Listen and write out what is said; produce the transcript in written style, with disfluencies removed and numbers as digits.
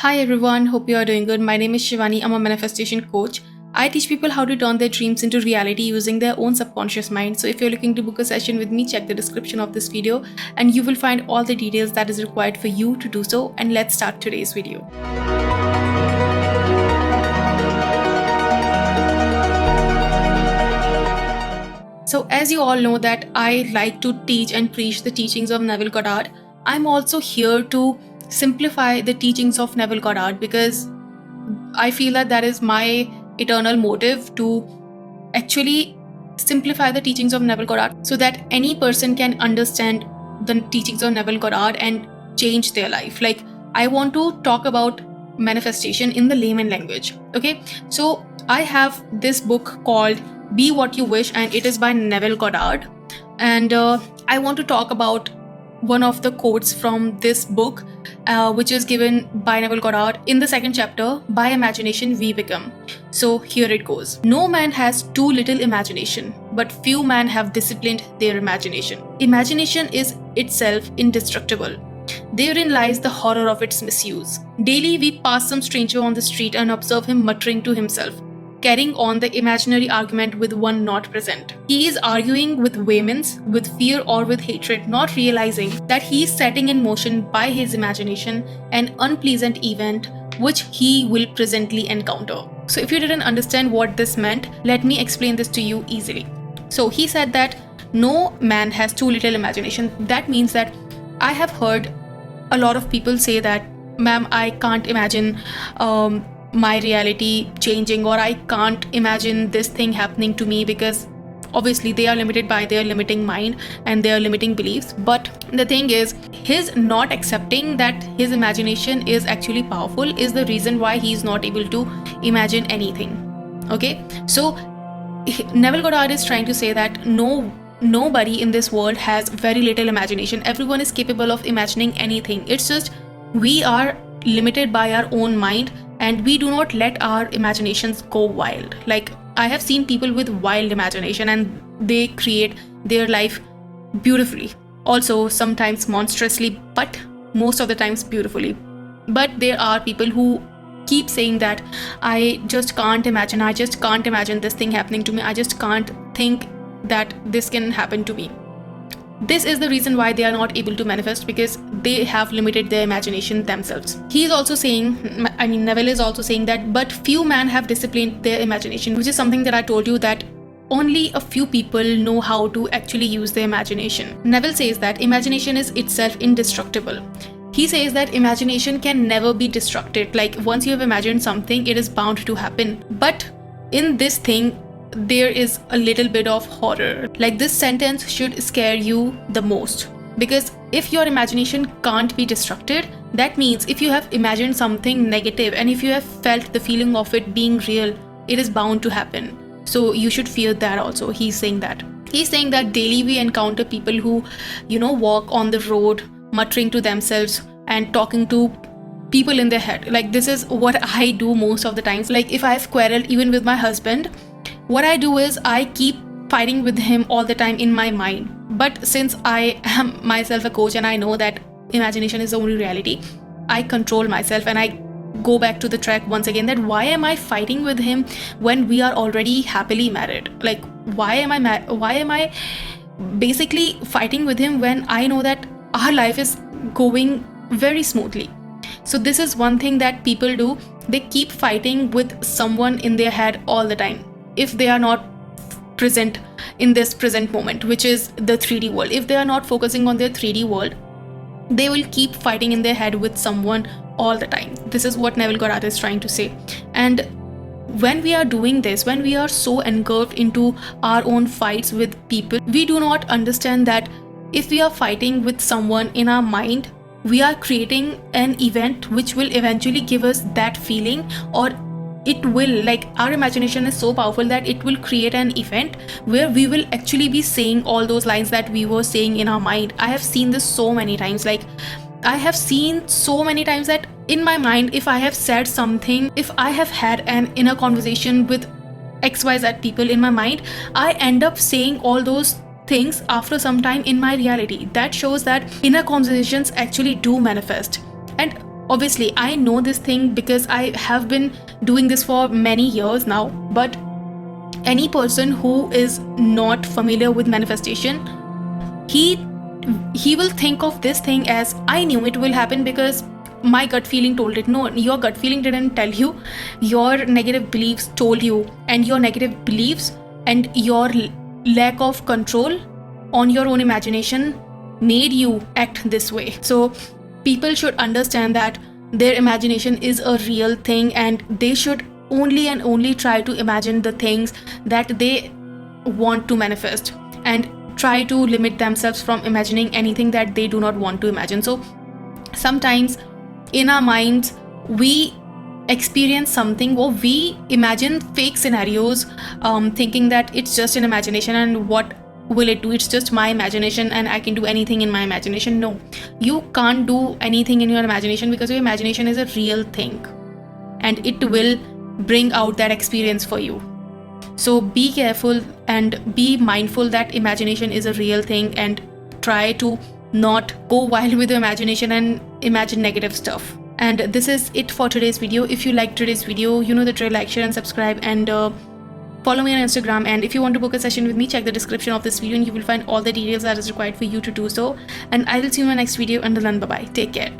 Hi everyone, hope you are doing good. My name is Shivani. I'm a manifestation coach. I teach people how to turn their dreams into reality using their own subconscious mind. So if you're looking to book a session with me, check the description of this video and you will find all the details that is required for you to do so. And let's start today's video. So as you all know that I like to teach and preach the teachings of Neville Goddard, I'm also here to simplify the teachings of Neville Goddard because I feel that is my eternal motive to actually simplify the teachings of Neville Goddard so that any person can understand the teachings of Neville Goddard and change their life. Like, I want to talk about manifestation in the layman language. Okay, so I have this book called Be What You Wish, and it is by Neville Goddard. And I want to talk about one of the quotes from this book, which is given by Neville Goddard in the second chapter, By Imagination We Become. So here it goes. No man has too little imagination, but few men have disciplined their imagination. Imagination is itself indestructible. Therein lies the horror of its misuse. Daily we pass some stranger on the street and observe him muttering to himself, carrying on the imaginary argument with one not present. He is arguing with vehemence, with fear or with hatred, not realizing that he is setting in motion by his imagination an unpleasant event which he will presently encounter. So if you didn't understand what this meant, let me explain this to you easily. So he said that no man has too little imagination. That means that I have heard a lot of people say that, ma'am, I can't imagine my reality changing, or I can't imagine this thing happening to me, because obviously they are limited by their limiting mind and their limiting beliefs. But the thing is, his not accepting that his imagination is actually powerful is the reason why he is not able to imagine anything. Okay, so Neville Goddard is trying to say that nobody in this world has very little imagination. Everyone is capable of imagining anything. It's just we are limited by our own mind and we do not let our imaginations go wild. Like, I have seen people with wild imagination and they create their life beautifully. Also, sometimes monstrously, but most of the times beautifully. But there are people who keep saying that I just can't imagine this thing happening to me. I just can't think that this can happen to me. This is the reason why they are not able to manifest, because they have limited their imagination themselves. He is also saying, Neville is also saying that, but few men have disciplined their imagination, which is something that I told you that only a few people know how to actually use their imagination. Neville says that imagination is itself indestructible. He says that imagination can never be destructed. Like, once you have imagined something, it is bound to happen. But in this thing, there is a little bit of horror. Like, this sentence should scare you the most, because if your imagination can't be destructed, that means if you have imagined something negative and if you have felt the feeling of it being real, it is bound to happen. So you should fear that also. He's saying that daily we encounter people who, walk on the road muttering to themselves and talking to people in their head. Like, this is what I do most of the times. Like, if I've quarreled even with my husband, what I do is I keep fighting with him all the time in my mind. But since I am myself a coach and I know that imagination is the only reality, I control myself and I go back to the track once again, that why am I fighting with him when we are already happily married? Like, why am I basically fighting with him when I know that our life is going very smoothly? So this is one thing that people do. They keep fighting with someone in their head all the time. If they are not present in this present moment, which is the 3D world, if they are not focusing on their 3D world, they will keep fighting in their head with someone all the time. This is what Neville Goddard is trying to say. And when we are doing this, when we are so engulfed into our own fights with people, we do not understand that if we are fighting with someone in our mind, we are creating an event which will eventually give us that feeling, or it will, like, our imagination is so powerful that it will create an event where we will actually be saying all those lines that we were saying in our mind. I have seen this so many times. Like, I have seen so many times that in my mind, if I have said something, if I have had an inner conversation with XYZ people in my mind, I end up saying all those things after some time in my reality. That shows that inner conversations actually do manifest. And Obviously, I know this thing because I have been doing this for many years now, but any person who is not familiar with manifestation, he will think of this thing as, I knew it will happen because my gut feeling told it. No, your gut feeling didn't tell you. Your negative beliefs told you, and your negative beliefs and your lack of control on your own imagination made you act this way. So people should understand that their imagination is a real thing, and they should only and only try to imagine the things that they want to manifest, and try to limit themselves from imagining anything that they do not want to imagine. So sometimes in our minds we experience something, or we imagine fake scenarios, thinking that it's just an imagination, and what will it do? It's just my imagination and I can do anything in my imagination. No, you can't do anything in your imagination, because your imagination is a real thing and it will bring out that experience for you. So be careful and be mindful that imagination is a real thing, and try to not go wild with your imagination and imagine negative stuff. And this is it for today's video. If you liked today's video, you know the drill. Like, share and subscribe, and follow me on Instagram. And if you want to book a session with me, check the description of this video and you will find all the details that is required for you to do so. And I will see you in my next video. Until then, bye bye, take care.